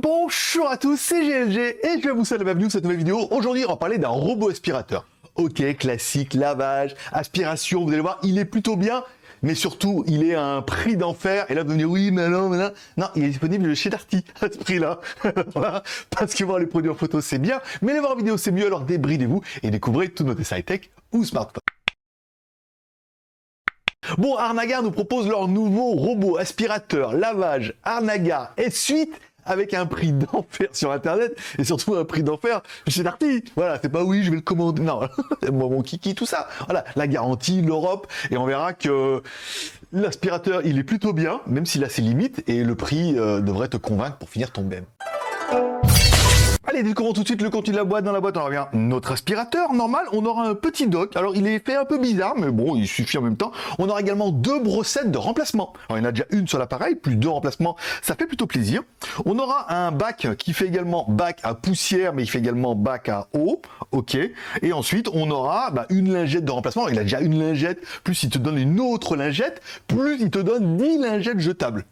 Bonjour à tous, c'est GLG et je vous souhaite la bienvenue dans cette nouvelle vidéo. Aujourd'hui, on va parler d'un robot aspirateur. Ok, classique, lavage, aspiration, vous allez voir, il est plutôt bien, mais surtout, il est à un prix d'enfer. Et là, vous me dire, oui, mais non, non, il est disponible chez Darty à ce prix-là. Voilà, parce que voir les produits en photo, c'est bien, mais les voir en vidéo, c'est mieux, alors débridez-vous et découvrez tous nos dessins high-tech ou smartphones. Bon, Arnagar nous propose leur nouveau robot aspirateur lavage Arnagar S8 avec un prix d'enfer sur internet et surtout un prix d'enfer chez Darty. Voilà, c'est pas oui, je vais le commander. Non, mon kiki, tout ça. Voilà, la garantie, l'Europe, et on verra que l'aspirateur, il est plutôt bien, même s'il a ses limites, et le prix devrait te convaincre pour finir ton BM. Allez, découvrons tout de suite le contenu de la boîte. Dans la boîte, on revient notre aspirateur normal. On aura un petit dock. Alors, il est fait un peu bizarre, mais bon, il suffit en même temps. On aura également deux brossettes de remplacement. Alors, il y en a déjà une sur l'appareil, plus deux remplacements. Ça fait plutôt plaisir. On aura un bac qui fait également bac à poussière, mais il fait également bac à eau. Ok. Et ensuite, on aura une lingette de remplacement. Il a déjà une lingette. Plus il te donne une autre lingette, plus il te donne 10 lingettes jetables.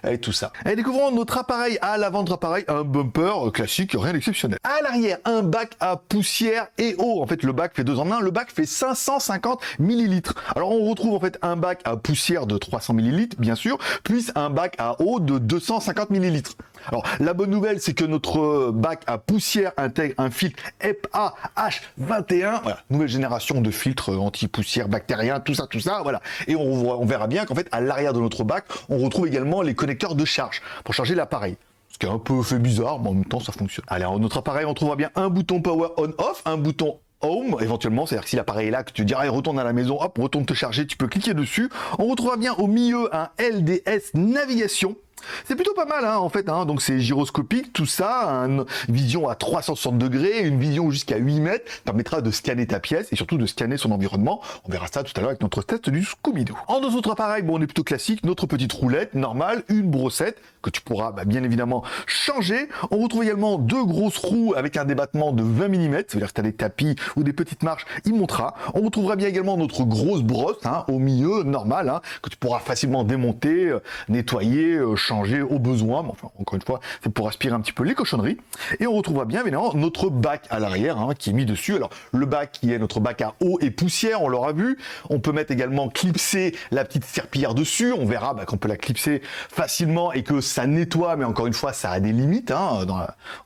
Et tout ça. Et découvrons notre appareil. À l'avant de l'appareil, un bumper classique, rien d'exceptionnel. À l'arrière, un bac à poussière et eau. En fait, le bac fait 2 en 1. Le bac fait 550 millilitres. Alors, on retrouve en fait un bac à poussière de 300 millilitres, bien sûr, plus un bac à eau de 250 millilitres. Alors, la bonne nouvelle, c'est que notre bac à poussière intègre un filtre EPA H21. Voilà, nouvelle génération de filtres anti-poussière bactérien, tout ça, voilà. Et on verra bien qu'en fait, à l'arrière de notre bac, on retrouve également les connecteurs de charge pour charger l'appareil. Ce qui est un peu fait bizarre, mais en même temps, ça fonctionne. Allez, dans notre appareil, on trouvera bien un bouton Power On-Off, un bouton Home, éventuellement, c'est-à-dire que si l'appareil est là, que tu diras, retourne à la maison, hop, retourne te charger, tu peux cliquer dessus. On retrouvera bien au milieu un LDS Navigation. C'est plutôt pas mal, hein, en fait, hein. Donc c'est gyroscopique, tout ça, une vision à 360 degrés, une vision jusqu'à 8 mètres, permettra de scanner ta pièce et surtout de scanner son environnement. On verra ça tout à l'heure avec notre test du Scooby-Doo. En deux autres appareils, bon, on est plutôt classique, notre petite roulette normale, une brossette que tu pourras bien évidemment changer. On retrouve également deux grosses roues avec un débattement de 20 mm, ça veut dire que tu as des tapis ou des petites marches, il montera. On retrouvera bien également notre grosse brosse, hein, au milieu, normale, hein, que tu pourras facilement démonter, nettoyer, changer au besoin, mais enfin, encore une fois, c'est pour aspirer un petit peu les cochonneries. Et on retrouvera bien évidemment notre bac à l'arrière, hein, qui est mis dessus. Alors, le bac qui est notre bac à eau et poussière, on l'aura vu. On peut mettre également clipser la petite serpillière dessus. On verra qu'on peut la clipser facilement et que ça nettoie, mais encore une fois, ça a des limites, hein,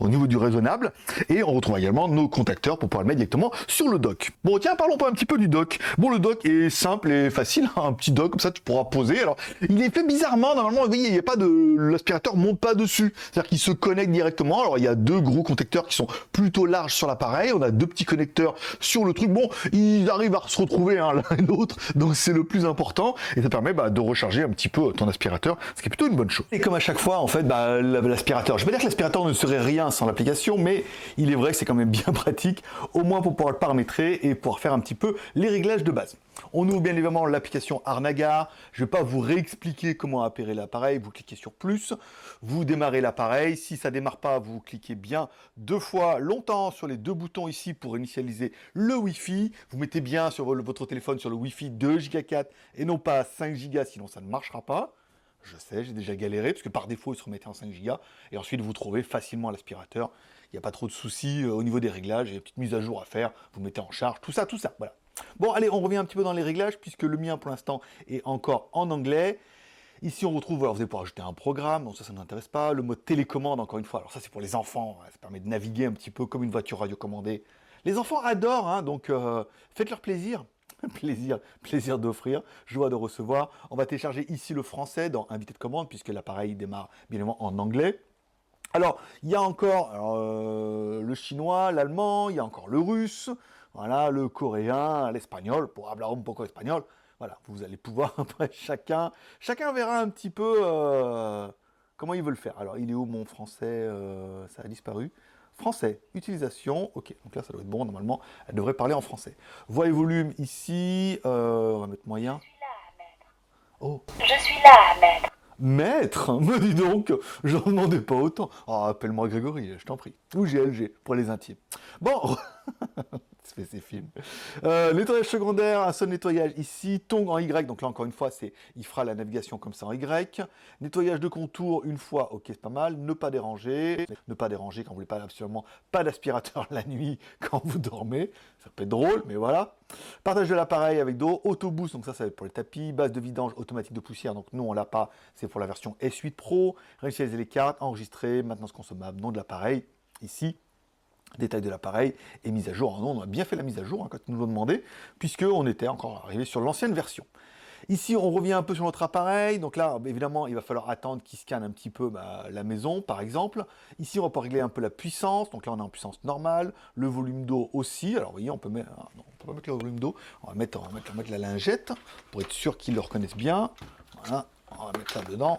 au niveau du raisonnable. Et on retrouve également nos contacteurs pour pouvoir le mettre directement sur le dock. Bon, tiens, parlons pas un petit peu du dock. Bon, le dock est simple et facile, hein, un petit dock, comme ça, tu pourras poser. Alors, il est fait bizarrement, normalement, vous voyez, il n'y a pas de... L'aspirateur monte pas dessus, c'est-à-dire qu'il se connecte directement. Alors il y a deux gros connecteurs qui sont plutôt larges sur l'appareil, on a deux petits connecteurs sur le truc. Bon, ils arrivent à se retrouver l'un et l'autre, donc c'est le plus important et ça permet de recharger un petit peu ton aspirateur, ce qui est plutôt une bonne chose. Et comme à chaque fois, en fait, l'aspirateur, je vais pas dire que l'aspirateur ne serait rien sans l'application, mais il est vrai que c'est quand même bien pratique, au moins pour pouvoir le paramétrer et pouvoir faire un petit peu les réglages de base. On ouvre bien évidemment l'application Arnagar. Je ne vais pas vous réexpliquer comment appairer l'appareil. Vous cliquez sur plus, vous démarrez l'appareil. Si ça ne démarre pas, vous cliquez bien 2 fois longtemps sur les 2 boutons ici pour initialiser le Wi-Fi. Vous mettez bien sur votre téléphone sur le Wi-Fi 2 Go 4 et non pas 5 Go, sinon ça ne marchera pas. Je sais, j'ai déjà galéré parce que par défaut, il se remettait en 5 Go. Et ensuite, vous trouvez facilement l'aspirateur. Il n'y a pas trop de soucis au niveau des réglages. Il y a une petite mise à jour à faire. Vous mettez en charge, tout ça, voilà. Bon, allez, on revient un petit peu dans les réglages, puisque le mien, pour l'instant, est encore en anglais. Ici, on retrouve, alors vous allez pouvoir ajouter un programme, donc ça ne m'intéresse pas. Le mode télécommande, encore une fois, alors ça, c'est pour les enfants. Ça permet de naviguer un petit peu comme une voiture radiocommandée. Les enfants adorent, hein, donc faites-leur plaisir. Plaisir d'offrir, joie de recevoir. On va télécharger ici le français dans invité de commande, puisque l'appareil démarre bien évidemment en anglais. Alors, il y a encore le chinois, l'allemand, il y a encore le russe, voilà, le coréen, l'espagnol, pour hablar un poco espagnol. Voilà, vous allez pouvoir, après, chacun verra un petit peu comment il veut le faire. Alors, il est où mon français ça a disparu. Français, utilisation, ok, donc là ça doit être bon, normalement, elle devrait parler en français. Voix et volume ici, on va mettre moyen. Je suis là, maître. Oh. Je suis là, maître. Maître, me dis donc, j'en demandais pas autant. Oh, appelle-moi Grégory, je t'en prie. Ou GLG, pour les intimes. Bon, fait ces films. Nettoyage secondaire, un seul nettoyage ici, tong en Y, donc là encore une fois, il fera la navigation comme ça en Y. Nettoyage de contour une fois, ok c'est pas mal, ne pas déranger quand vous voulez pas absolument pas d'aspirateur la nuit quand vous dormez, ça peut être drôle, mais voilà. Partage de l'appareil avec d'eau, auto-boost, donc ça va être pour les tapis, base de vidange automatique de poussière, donc nous on l'a pas, c'est pour la version S8 Pro, réinitialiser les cartes, enregistrer, maintenance consommable, nom de l'appareil, ici. Détail de l'appareil et mise à jour. On a bien fait la mise à jour quand ils nous l'ont demandé, puisqu'on était encore arrivé sur l'ancienne version. Ici, on revient un peu sur notre appareil. Donc là, évidemment, il va falloir attendre qu'il scanne un petit peu la maison, par exemple. Ici, on va pouvoir régler un peu la puissance. Donc là, on est en puissance normale. Le volume d'eau aussi. Alors, vous voyez, on peut mettre, non, on peut pas mettre le volume d'eau. On va mettre la lingette pour être sûr qu'ils le reconnaissent bien. Voilà, on va mettre ça dedans.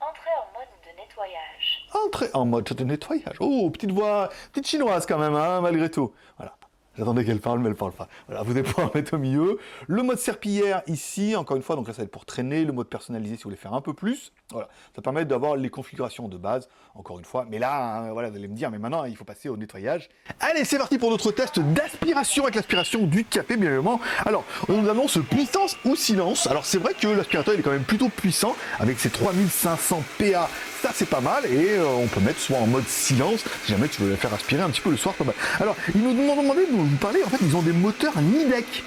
Entrez en mode de nettoyage. Entrer en mode de nettoyage. Oh, petite voix, petite chinoise quand même, hein, malgré tout. Voilà. J'attendais qu'elle parle, mais elle parle pas. Voilà, vous allez pouvoir mettre au milieu. Le mode serpillière ici, encore une fois, donc là ça va être pour traîner. Le mode personnalisé si vous voulez faire un peu plus. Voilà, ça permet d'avoir les configurations de base, encore une fois. Mais là, hein, voilà, vous allez me dire, mais maintenant il faut passer au nettoyage. Allez, c'est parti pour notre test d'aspiration avec l'aspiration du café, bien évidemment. Alors, on nous annonce puissance ou silence. Alors c'est vrai que l'aspirateur il est quand même plutôt puissant avec ses 3500 PA. Ça c'est pas mal et on peut mettre soit en mode silence si jamais tu veux le faire aspirer un petit peu le soir. Pas mal. Alors ils nous ont demandé de vous parler, en fait ils ont des moteurs Nidec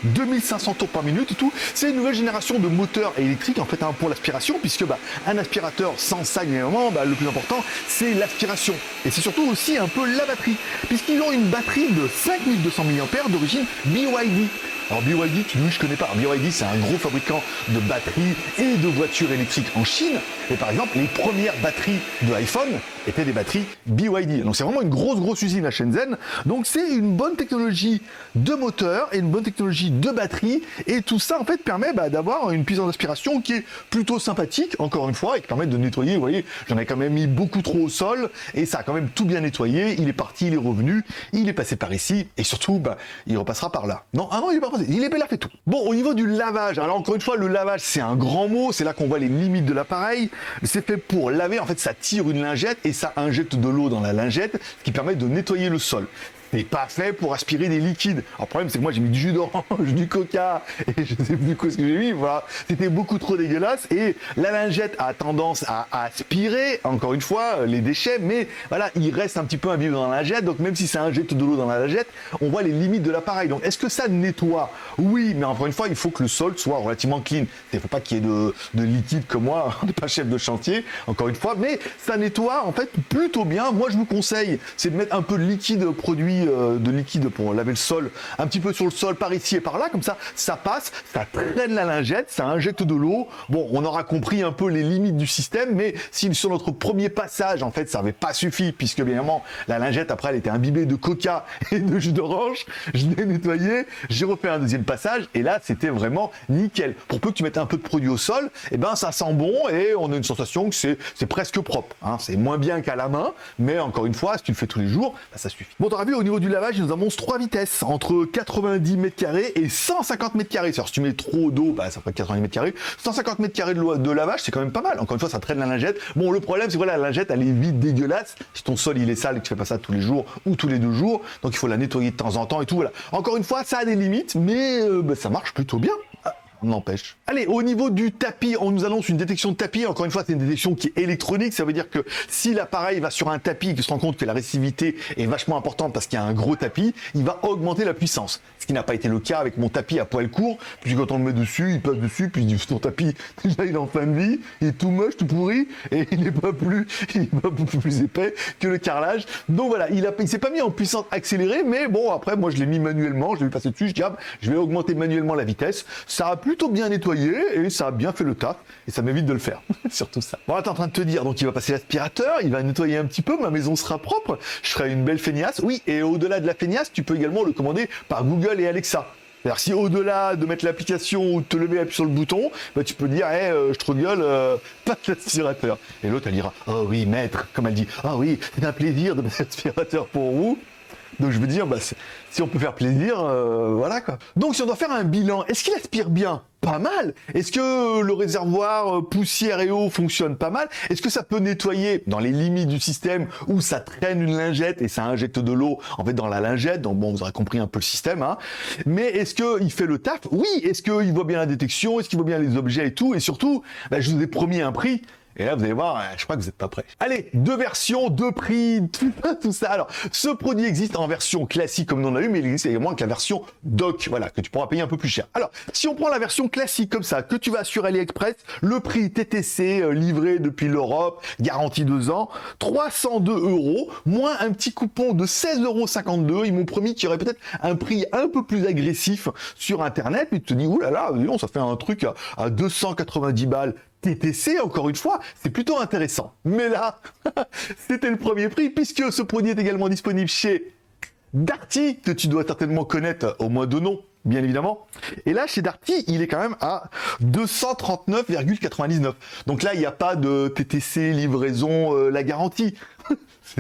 2500 tours par minute et tout. C'est une nouvelle génération de moteurs électriques en fait hein, pour l'aspiration puisque un aspirateur sans ça évidemment le plus important c'est l'aspiration et c'est surtout aussi un peu la batterie puisqu'ils ont une batterie de 5200 mAh d'origine BYD. Alors BYD, oui, je connais pas. BYD, c'est un gros fabricant de batteries et de voitures électriques en Chine. Et par exemple, les premières batteries de iPhone étaient des batteries BYD. Donc c'est vraiment une grosse usine à Shenzhen. Donc c'est une bonne technologie de moteur et une bonne technologie de batterie. Et tout ça, en fait, permet d'avoir une puissance d'aspiration qui est plutôt sympathique, encore une fois, et qui permet de nettoyer. Vous voyez, j'en ai quand même mis beaucoup trop au sol et ça a quand même tout bien nettoyé. Il est parti, il est revenu, il est passé par ici et surtout, il repassera par là. Non, ah non, il est pas passé. Il est bel et tout. Bon, au niveau du lavage, alors encore une fois, le lavage, c'est un grand mot. C'est là qu'on voit les limites de l'appareil. C'est fait pour laver. En fait, ça tire une lingette et ça injecte de l'eau dans la lingette, ce qui permet de nettoyer le sol. C'est pas fait pour aspirer des liquides. Alors, le problème, c'est que moi, j'ai mis du jus d'orange, du coca, et je sais plus quoi ce que j'ai mis. Voilà. C'était beaucoup trop dégueulasse. Et la lingette a tendance à aspirer, encore une fois, les déchets, mais voilà, il reste un petit peu imbibé dans la lingette. Donc, même si ça injecte de l'eau dans la lingette, on voit les limites de l'appareil. Donc, est-ce que ça nettoie? Oui, mais encore une fois, il faut que le sol soit relativement clean. Il ne faut pas qu'il y ait de liquide comme moi, on n'est pas chef de chantier, encore une fois, mais ça nettoie, en fait, plutôt bien. Moi, je vous conseille, c'est de mettre un peu de liquide produit de liquide pour laver le sol, un petit peu sur le sol par ici et par là, comme ça, ça passe, ça traîne la lingette, ça injecte de l'eau. Bon, on aura compris un peu les limites du système, mais si sur notre premier passage, en fait, ça n'avait pas suffi, puisque bien évidemment, la lingette, après, elle était imbibée de coca et de jus d'orange, je l'ai nettoyé, j'ai refait un deuxième passage, et là, c'était vraiment nickel. Pour peu que tu mettes un peu de produit au sol, et ça sent bon, et on a une sensation que c'est presque propre. Hein. C'est moins bien qu'à la main, mais encore une fois, si tu le fais tous les jours, ça suffit. Bon, t'auras vu, au niveau du lavage, il nous annonce 3 vitesses, entre 90 m² et 150 m². Alors, si tu mets trop d'eau, ça fait 90 m². 150 m² de lavage, c'est quand même pas mal. Encore une fois, ça traîne la lingette. Bon, le problème, c'est que la lingette, elle est vite dégueulasse. Si ton sol, il est sale et que tu fais pas ça tous les jours ou tous les 2 jours, donc il faut la nettoyer de temps en temps et tout, voilà. Encore une fois, ça a des limites, mais ça marche plutôt bien. N'empêche. Allez, au niveau du tapis, on nous annonce une détection de tapis. Encore une fois, c'est une détection qui est électronique. Ça veut dire que si l'appareil va sur un tapis et qu'il se rend compte que la récessivité est vachement importante parce qu'il y a un gros tapis, il va augmenter la puissance. Ce qui n'a pas été le cas avec mon tapis à poil court. Puis quand on le met dessus, il passe dessus, puis il dit ton tapis, déjà il est en fin de vie, il est tout moche, tout pourri, et il n'est pas beaucoup plus épais que le carrelage. Donc voilà, il s'est pas mis en puissance accélérée, mais bon, après, moi je l'ai mis manuellement, je l'ai vu passer dessus, je dis, je vais augmenter manuellement la vitesse. Ça a plutôt bien nettoyé et ça a bien fait le taf et ça m'évite de le faire. Surtout ça. Bon, là, t'es en train de te dire, donc il va passer l'aspirateur, il va nettoyer un petit peu, ma maison sera propre, je ferai une belle feignasse. Oui, et au-delà de la feignasse, tu peux également le commander par Google et Alexa. C'est-à-dire si au-delà de mettre l'application ou de te lever, appuyer sur le bouton, tu peux dire, je te gueule, pas l'aspirateur. Et l'autre, elle dira, oh oui, maître, comme elle dit, oh oui, c'est un plaisir de mettre l'aspirateur pour vous. Donc je veux dire, si on peut faire plaisir, voilà quoi. Donc si on doit faire un bilan, est-ce qu'il aspire bien? pas mal. Est-ce que le réservoir poussière et eau fonctionne pas mal? Est-ce que ça peut nettoyer dans les limites du système où ça traîne une lingette et ça injecte de l'eau en fait dans la lingette? Donc bon, vous aurez compris un peu le système, hein. Mais est-ce qu'il fait le taf? Oui. Est-ce qu'il voit bien la détection? Est-ce qu'il voit bien les objets et tout? Et surtout, je vous ai promis un prix. Et là, vous allez voir, je crois que vous n'êtes pas prêts. Allez, 2 versions, 2 prix, tout ça. Alors, ce produit existe en version classique comme nous on a eu, mais il existe également avec la version dock, voilà, que tu pourras payer un peu plus cher. Alors, si on prend la version classique comme ça, que tu vas sur AliExpress, le prix TTC, livré depuis l'Europe, garantie 2 ans, 302 €, moins un petit coupon de 16,52 €. Ils m'ont promis qu'il y aurait peut-être un prix un peu plus agressif sur Internet, mais tu te dis, oulala, non, ça fait un truc à 290 balles. TTC, encore une fois, c'est plutôt intéressant. Mais là, c'était le premier prix, puisque ce produit est également disponible chez Darty, que tu dois certainement connaître au moins de nom, bien évidemment. Et là, chez Darty, il est quand même à 239,99 €. Donc là, il n'y a pas de TTC, livraison, la garantie.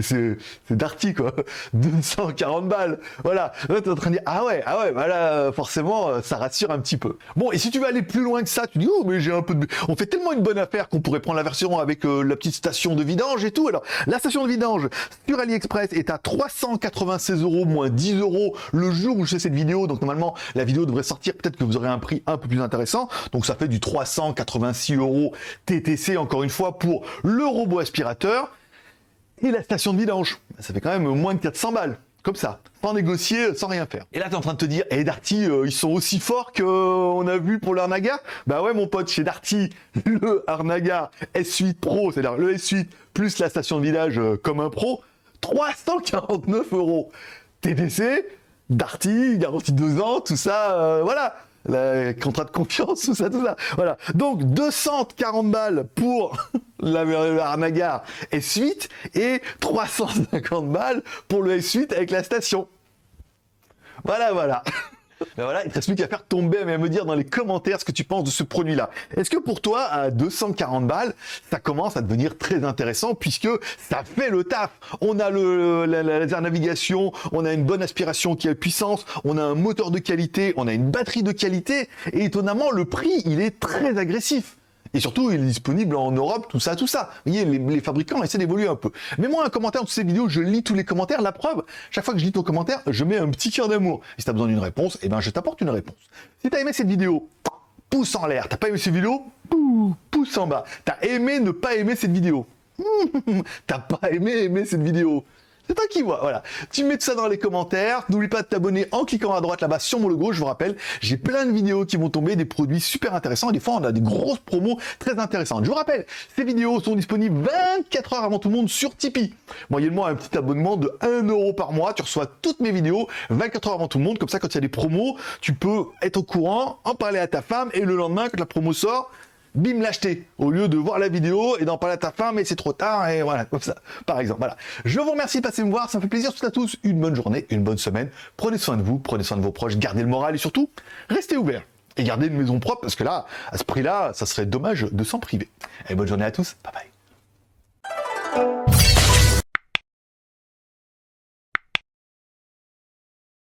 C'est Darty, quoi. 240 balles. Voilà. Là, t'es en train de dire, ah ouais, bah là, forcément, ça rassure un petit peu. Bon, et si tu veux aller plus loin que ça, tu dis, oh, mais j'ai un peu de... On fait tellement une bonne affaire qu'on pourrait prendre la version avec la petite station de vidange et tout. Alors, la station de vidange sur AliExpress est à 396 € moins 10 € le jour où je fais cette vidéo. Donc, normalement, la vidéo devrait sortir. Peut-être que vous aurez un prix un peu plus intéressant. Donc, ça fait du 386 € TTC, encore une fois, pour le robot aspirateur. Et la station de vidange, ça fait quand même moins de 400 balles, comme ça, sans négocier, sans rien faire. Et là, tu es en train de te dire, Darty, ils sont aussi forts qu'on a vu pour l'Arnaga? Bah ouais, mon pote, chez Darty, le Arnaga S8 Pro, c'est-à-dire le S8 plus la station de vidage comme un Pro, 349 €. TTC, Darty, garantie 2 ans, tout ça, voilà. Le contrat de confiance, tout ça. Voilà. Donc, 240 balles pour la Arnaga S8 et 350 balles pour le S8 avec la station. Voilà. Ben voilà, il ne te reste plus qu'à faire tomber, mais à me dire dans les commentaires ce que tu penses de ce produit-là. Est-ce que pour toi, à 240 balles, ça commence à devenir très intéressant puisque ça fait le taf? On a la laser navigation, on a une bonne aspiration qui a puissance, on a un moteur de qualité, on a une batterie de qualité et étonnamment, le prix, il est très agressif. Et surtout, il est disponible en Europe, tout ça. Vous voyez, les fabricants essaient d'évoluer un peu. Mets-moi un commentaire dans toutes ces vidéos, je lis tous les commentaires. La preuve, chaque fois que je lis ton commentaire, je mets un petit cœur d'amour. Et si tu as besoin d'une réponse, je t'apporte une réponse. Si tu as aimé cette vidéo, pouce en l'air. T'as pas aimé cette vidéo, pouce en bas. T'as aimé ne pas aimer cette vidéo. T'as pas aimé cette vidéo. C'est toi qui vois, voilà. Tu mets tout ça dans les commentaires. N'oublie pas de t'abonner en cliquant à droite là-bas sur mon logo. Je vous rappelle, j'ai plein de vidéos qui vont tomber, des produits super intéressants. Et des fois, on a des grosses promos très intéressantes. Je vous rappelle, ces vidéos sont disponibles 24 heures avant tout le monde sur Tipeee. Moyennement, un petit abonnement de 1 € par mois. Tu reçois toutes mes vidéos 24 heures avant tout le monde. Comme ça, quand il y a des promos, tu peux être au courant, en parler à ta femme. Et le lendemain, quand la promo sort, bim, l'acheter, au lieu de voir la vidéo et d'en parler à ta femme, mais c'est trop tard, et voilà, comme ça, par exemple, voilà. Je vous remercie de passer me voir, ça me fait plaisir, toutes à tous, une bonne journée, une bonne semaine, prenez soin de vous, prenez soin de vos proches, gardez le moral, et surtout, restez ouverts, et gardez une maison propre, parce que là, à ce prix-là, ça serait dommage de s'en priver. Et bonne journée à tous, bye bye.